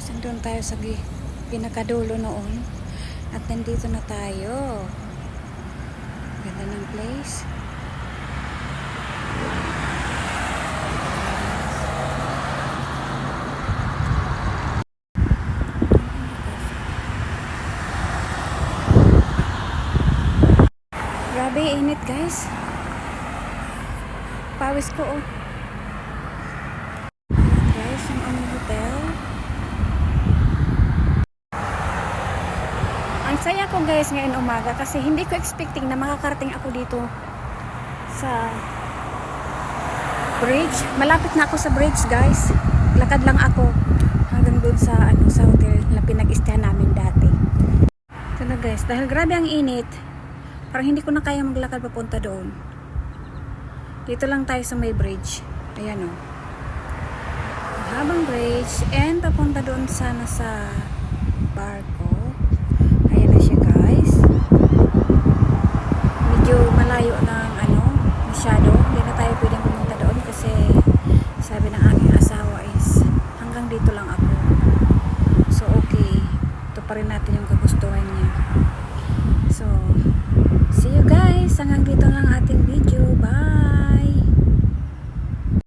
guys, nandun tayo sa pinakadulo noon at nandito na tayo. Ganda ng place. Grabe init guys, pawis ko oh. Guys, yung aming hotel. Ang saya ko guys ngayon umaga kasi hindi ko expecting na makakarating ako dito sa bridge. Malapit na ako sa bridge guys. Lakad lang ako hanggang doon sa sa hotel na pinag-istayan namin dati. Ito na guys, dahil grabe ang init, parang hindi ko na kaya maglakad papunta doon. Dito lang tayo sa may bridge. Ayan o. Habang bridge and papunta doon sana sa barko.